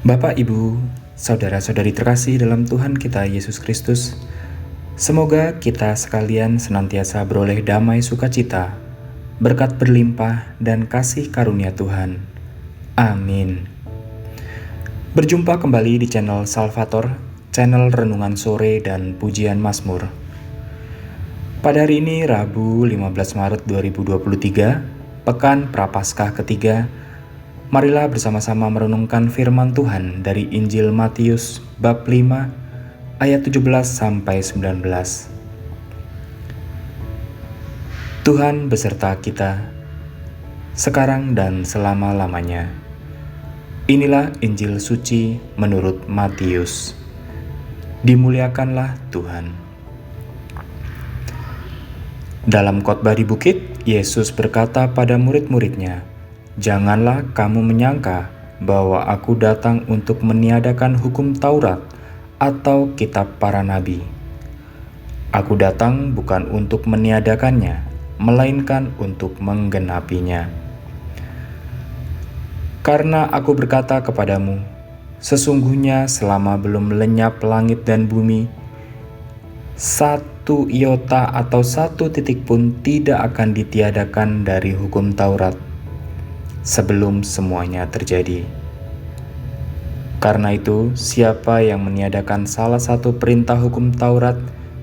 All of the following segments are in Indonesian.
Bapak, Ibu, saudara-saudari terkasih dalam Tuhan kita Yesus Kristus, semoga kita sekalian senantiasa beroleh damai sukacita, berkat berlimpah dan kasih karunia Tuhan. Amin. Berjumpa kembali di channel Salvator, channel Renungan Sore dan Pujian Mazmur. Pada hari ini Rabu 15 Maret 2023, Pekan Prapaskah ketiga, marilah bersama-sama merenungkan firman Tuhan dari Injil Matius bab 5 ayat 17 sampai 19. Tuhan beserta kita sekarang dan selama-lamanya. Inilah Injil suci menurut Matius. Dimuliakanlah Tuhan. Dalam khotbah di bukit, Yesus berkata pada murid-muridnya, "Janganlah kamu menyangka bahwa aku datang untuk meniadakan hukum Taurat atau kitab para nabi. Aku datang bukan untuk meniadakannya, melainkan untuk menggenapinya. Karena aku berkata kepadamu, sesungguhnya selama belum lenyap langit dan bumi, satu iota atau satu titik pun tidak akan ditiadakan dari hukum Taurat sebelum semuanya terjadi. Karena itu, siapa yang meniadakan salah satu perintah hukum Taurat,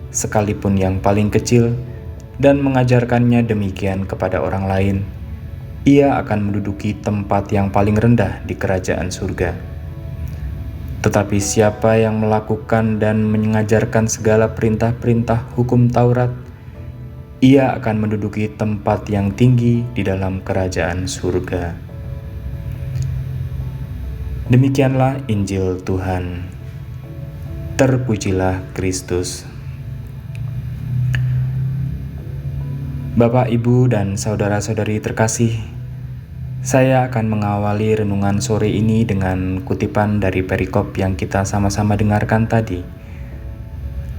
sekalipun yang paling kecil, dan mengajarkannya demikian kepada orang lain, ia akan menduduki tempat yang paling rendah di kerajaan surga. Tetapi siapa yang melakukan dan mengajarkan segala perintah-perintah hukum Taurat, ia akan menduduki tempat yang tinggi di dalam kerajaan surga." Demikianlah Injil Tuhan. Terpujilah Kristus. Bapak, Ibu, dan saudara-saudari terkasih, saya akan mengawali renungan sore ini dengan kutipan dari perikop yang kita sama-sama dengarkan tadi.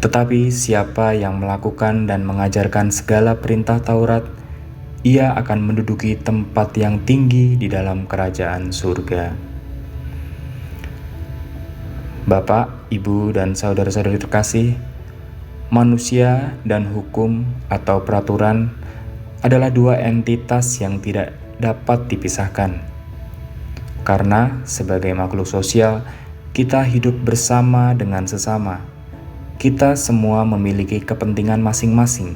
Tetapi siapa yang melakukan dan mengajarkan segala perintah Taurat, ia akan menduduki tempat yang tinggi di dalam kerajaan surga. Bapak, Ibu, dan saudara-saudari terkasih, manusia dan hukum atau peraturan adalah dua entitas yang tidak dapat dipisahkan. Karena sebagai makhluk sosial, kita hidup bersama dengan sesama. Kita semua memiliki kepentingan masing-masing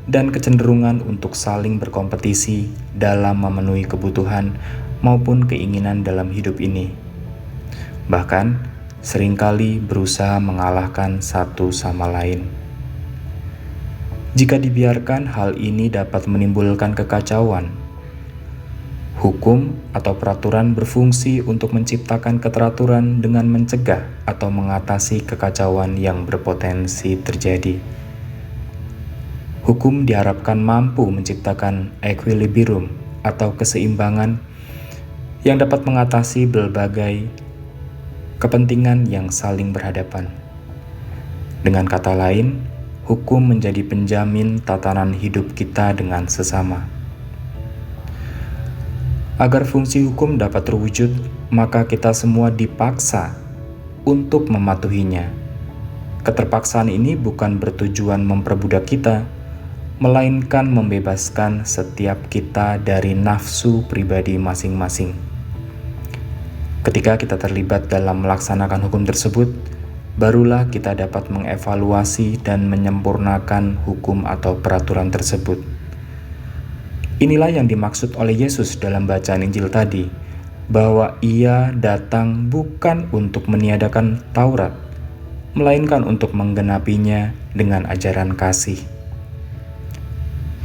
dan kecenderungan untuk saling berkompetisi dalam memenuhi kebutuhan maupun keinginan dalam hidup ini. Bahkan, seringkali berusaha mengalahkan satu sama lain. Jika dibiarkan, hal ini dapat menimbulkan kekacauan. Hukum atau peraturan berfungsi untuk menciptakan keteraturan dengan mencegah atau mengatasi kekacauan yang berpotensi terjadi. Hukum diharapkan mampu menciptakan equilibrium atau keseimbangan yang dapat mengatasi berbagai kepentingan yang saling berhadapan. Dengan kata lain, hukum menjadi penjamin tatanan hidup kita dengan sesama. Agar fungsi hukum dapat terwujud, maka kita semua dipaksa untuk mematuhinya. Keterpaksaan ini bukan bertujuan memperbudak kita, melainkan membebaskan setiap kita dari nafsu pribadi masing-masing. Ketika kita terlibat dalam melaksanakan hukum tersebut, barulah kita dapat mengevaluasi dan menyempurnakan hukum atau peraturan tersebut. Inilah yang dimaksud oleh Yesus dalam bacaan Injil tadi, bahwa Ia datang bukan untuk meniadakan Taurat, melainkan untuk menggenapinya dengan ajaran kasih.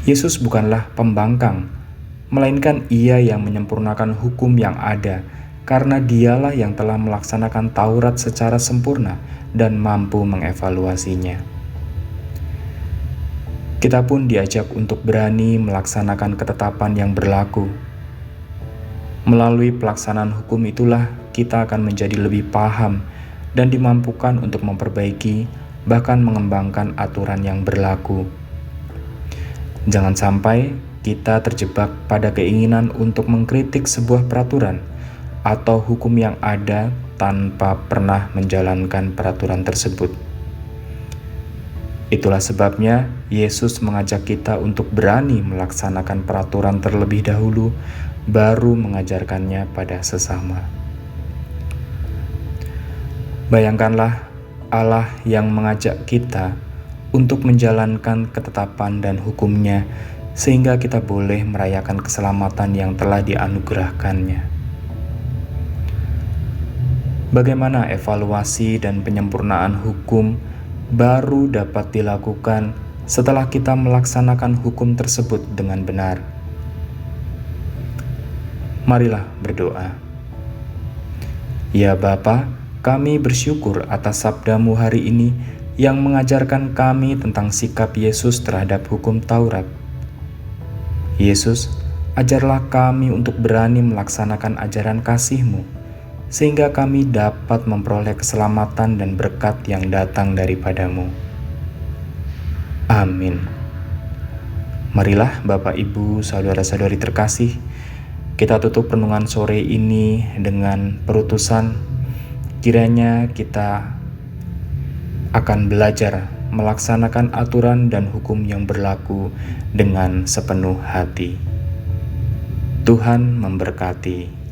Yesus bukanlah pembangkang, melainkan Ia yang menyempurnakan hukum yang ada, karena Dialah yang telah melaksanakan Taurat secara sempurna dan mampu mengevaluasinya. Kita pun diajak untuk berani melaksanakan ketetapan yang berlaku. Melalui pelaksanaan hukum itulah kita akan menjadi lebih paham dan dimampukan untuk memperbaiki, bahkan mengembangkan aturan yang berlaku. Jangan sampai kita terjebak pada keinginan untuk mengkritik sebuah peraturan atau hukum yang ada tanpa pernah menjalankan peraturan tersebut. Itulah sebabnya Yesus mengajak kita untuk berani melaksanakan peraturan terlebih dahulu, baru mengajarkannya pada sesama. Bayangkanlah Allah yang mengajak kita untuk menjalankan ketetapan dan hukum-Nya, sehingga kita boleh merayakan keselamatan yang telah dianugerahkannya. Bagaimana evaluasi dan penyempurnaan hukum baru dapat dilakukan setelah kita melaksanakan hukum tersebut dengan benar? Marilah berdoa. Ya Bapa, kami bersyukur atas sabda-Mu hari ini yang mengajarkan kami tentang sikap Yesus terhadap hukum Taurat. Yesus, ajarlah kami untuk berani melaksanakan ajaran kasih-Mu, sehingga kami dapat memperoleh keselamatan dan berkat yang datang daripada-Mu. Amin. Marilah Bapak, Ibu, saudara-saudari terkasih, kita tutup renungan sore ini dengan perutusan. Kiranya kita akan belajar melaksanakan aturan dan hukum yang berlaku dengan sepenuh hati. Tuhan memberkati.